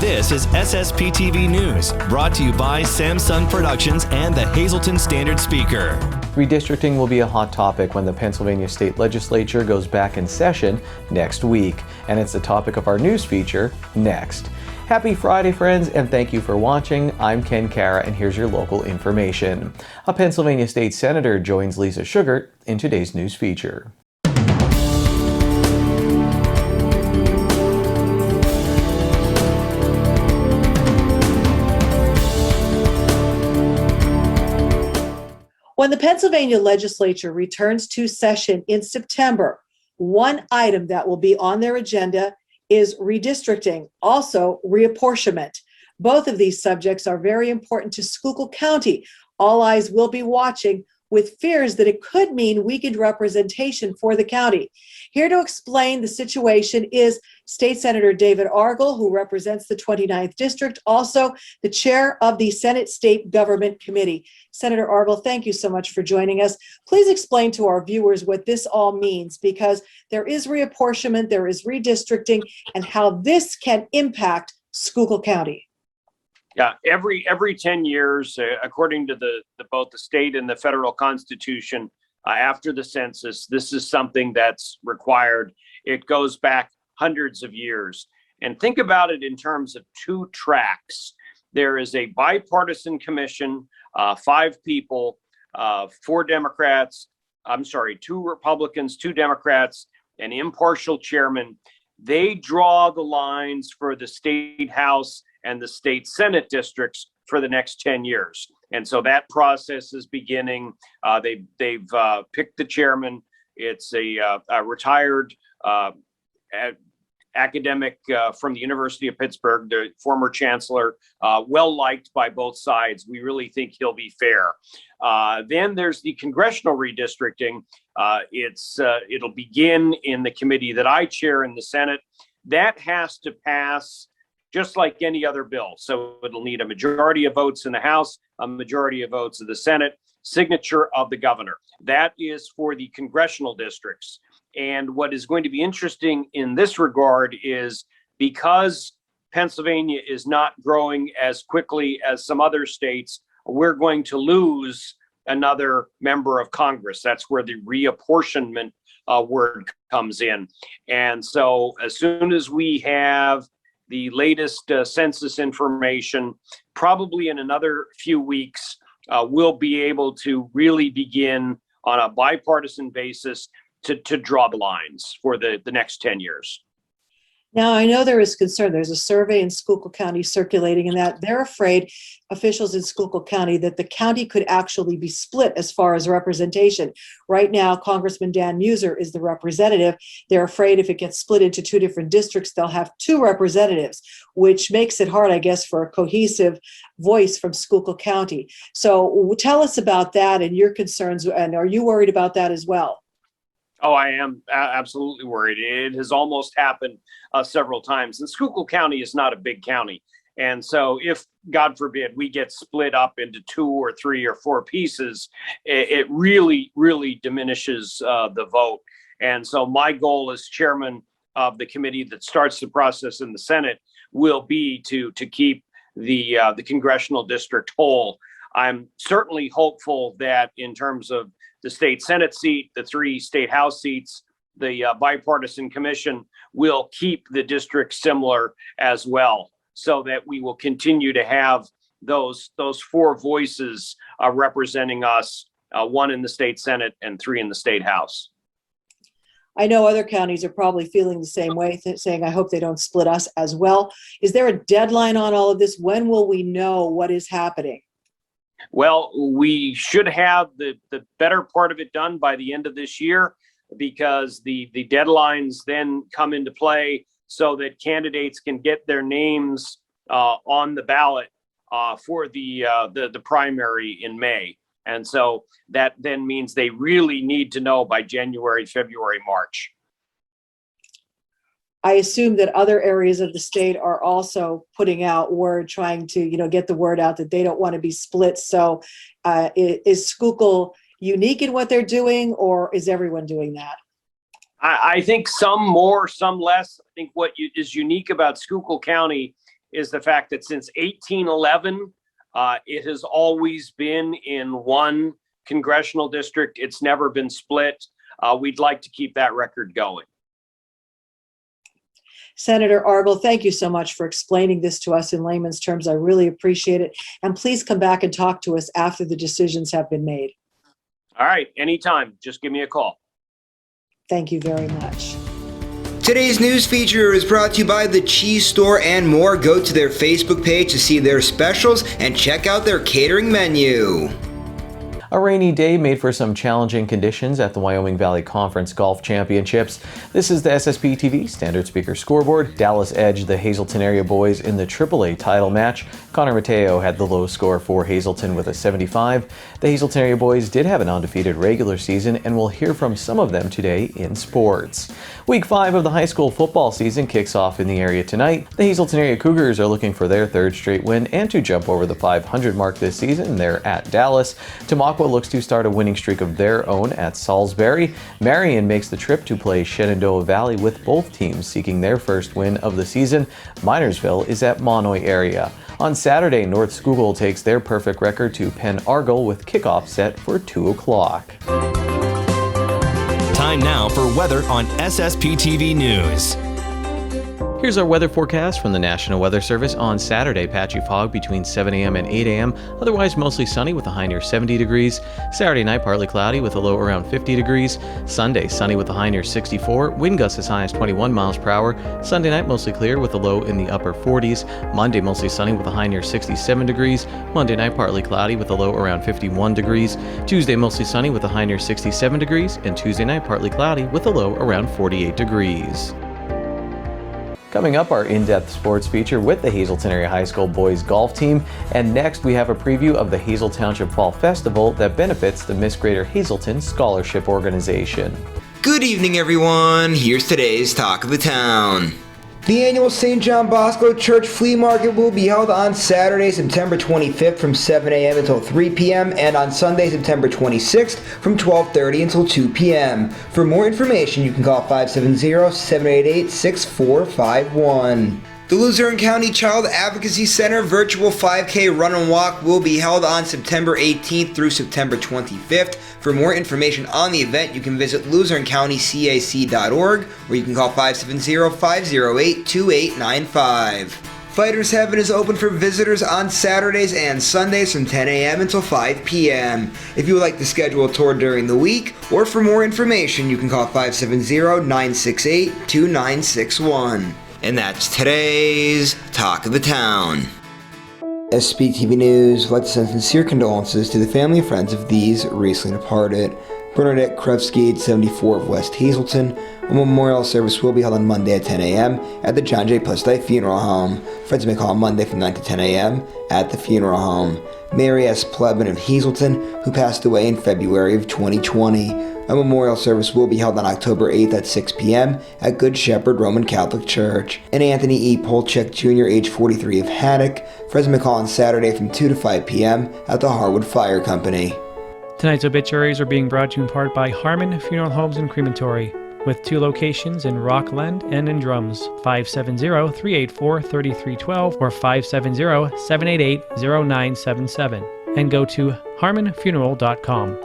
This is SSPTV News, brought to you by Samsung Productions and the Hazleton Standard Speaker. Redistricting will be a hot topic when the Pennsylvania State Legislature goes back in session next week, and it's the topic of our news feature next. Happy Friday, friends, and thank you for watching. I'm Ken Cara, and here's your local information. A Pennsylvania State Senator joins Lisa Sugart in today's news feature. When the Pennsylvania legislature returns to session in September, one item that will be on their agenda is redistricting, also reapportionment. Both of these subjects are very important to Schuylkill County. All eyes will be watching with fears that it could mean weakened representation for the county. Here to explain the situation is State Senator David Argel, who represents the 29th District, also the chair of the Senate State Government Committee. Senator Argel, thank you so much for joining us. Please explain to our viewers what this all means, because there is reapportionment, there is redistricting, and how this can impact Schuylkill County. Yeah, every 10 years, according to both the state and the federal constitution, after the census, this is something that's required. It goes back hundreds of years. And think about it in terms of two tracks. There is a bipartisan commission, 5 people, 4 Democrats, two Republicans, 2 Democrats, an impartial chairman. They draw the lines for the state house and the state Senate districts for the next 10 years. And so that process is beginning. They've picked the chairman. It's a retired academic from the University of Pittsburgh, the former chancellor, well liked by both sides. We really think he'll be fair. Then there's the congressional redistricting. It'll begin in the committee that I chair in the Senate. That has to pass just like any other bill. So it'll need a majority of votes in the House, a majority of votes of the Senate, signature of the governor. That is for the congressional districts. And what is going to be interesting in this regard is because Pennsylvania is not growing as quickly as some other states, we're going to lose another member of Congress. That's where the reapportionment word comes in. And so as soon as we have the latest census information, probably in another few weeks, we'll be able to really begin on a bipartisan basis to draw the lines for the next 10 years. Now, I know there is concern. There's a survey in Schuylkill County circulating, and that they're afraid, officials in Schuylkill County, that the county could actually be split as far as representation. Right now, Congressman Dan Muser is the representative. They're afraid if it gets split into 2 different districts, they'll have 2 representatives, which makes it hard, I guess, for a cohesive voice from Schuylkill County. So tell us about that and your concerns, and are you worried about that as well? Oh, I am absolutely worried. It has almost happened several times. And Schuylkill County is not a big county. And so if, God forbid, we get split up into 2 or 3 or 4 pieces, it really, really diminishes the vote. And so my goal as chairman of the committee that starts the process in the Senate will be to keep the congressional district whole. I'm certainly hopeful that in terms of the state Senate seat, the 3 state House seats, the bipartisan commission will keep the district similar as well, so that we will continue to have those 4 voices representing us, 1 in the state Senate and 3 in the state House. I know other counties are probably feeling the same way, saying, I hope they don't split us as well. Is there a deadline on all of this? When will we know what is happening? Well, we should have the better part of it done by the end of this year, because the deadlines then come into play so that candidates can get their names on the ballot for the primary in May. And so that then means they really need to know by January, February, March. I assume that other areas of the state are also putting out word, trying to, get the word out that they don't want to be split. So is Schuylkill unique in what they're doing, or is everyone doing that? I think some more, some less. I think what is unique about Schuylkill County is the fact that since 1811, it has always been in one congressional district. It's never been split. We'd like to keep that record going. Senator Argyle, thank you so much for explaining this to us in layman's terms. I really appreciate it. And please come back and talk to us after the decisions have been made. All right, anytime. Just give me a call. Thank you very much. Today's news feature is brought to you by The Cheese Store and more. Go to their Facebook page to see their specials and check out their catering menu. A rainy day made for some challenging conditions at the Wyoming Valley Conference Golf Championships. This is the SSPTV Standard Speaker Scoreboard. Dallas edged the Hazleton area boys in the AAA title match. Connor Mateo had the low score for Hazleton with a 75. The Hazleton area boys did have an undefeated regular season, and we'll hear from some of them today in sports. Week 5 of the high school football season kicks off in the area tonight. The Hazleton area Cougars are looking for their third straight win and to jump over the 500 mark this season. They're at Dallas. Tamaqua looks to start a winning streak of their own at Salisbury. Marion makes the trip to play Shenandoah Valley, with both teams seeking their first win of the season. Minersville is at Monoy area. On Saturday, North Schuylkill takes their perfect record to Penn Argyle with kickoff set for 2 o'clock. Time now for weather on SSPTV News. Here's our weather forecast from the National Weather Service. On Saturday, patchy fog between 7 a.m. and 8 a.m. Otherwise mostly sunny with a high near 70 degrees. Saturday night, partly cloudy with a low around 50 degrees. Sunday, sunny with a high near 64. Wind gusts as high as 21 miles per hour. Sunday night, mostly clear with a low in the upper 40s. Monday, mostly sunny with a high near 67 degrees. Monday night, partly cloudy with a low around 51 degrees. Tuesday, mostly sunny with a high near 67 degrees. And Tuesday night, partly cloudy with a low around 48 degrees. Coming up, our in-depth sports feature with the Hazleton Area High School boys golf team. And next, we have a preview of the Hazel Township Fall Festival that benefits the Miss Greater Hazleton Scholarship Organization. Good evening, everyone. Here's today's Talk of the Town. The annual St. John Bosco Church Flea Market will be held on Saturday, September 25th from 7 a.m. until 3 p.m. and on Sunday, September 26th from 12:30 until 2 p.m. For more information, you can call 570-788-6451. The Luzerne County Child Advocacy Center Virtual 5K Run and Walk will be held on September 18th through September 25th. For more information on the event, you can visit LuzerneCountyCAC.org or you can call 570-508-2895. Fighters Heaven is open for visitors on Saturdays and Sundays from 10 a.m. until 5 p.m. If you would like to schedule a tour during the week or for more information, you can call 570-968-2961. And that's today's Talk of the Town. SSPTV News would like to send sincere condolences to the family and friends of these recently departed. Bernadette Krevsky, 74 of West Hazleton. A memorial service will be held on Monday at 10 a.m. at the John J. Plesty Funeral Home. Friends may call on Monday from 9 to 10 a.m. at the funeral home. Mary S. Plebin of Hazleton, who passed away in February of 2020. A memorial service will be held on October 8th at 6 p.m. at Good Shepherd Roman Catholic Church. And Anthony E. Polchek Jr., age 43 of Haddock. Friends may call on Saturday from 2 to 5 p.m. at the Harwood Fire Company. Tonight's obituaries are being brought to you in part by Harmon Funeral Homes and Crematory, with 2 locations in Rockland and in Drums, 570-384-3312 or 570-788-0977, and go to harmonfuneral.com.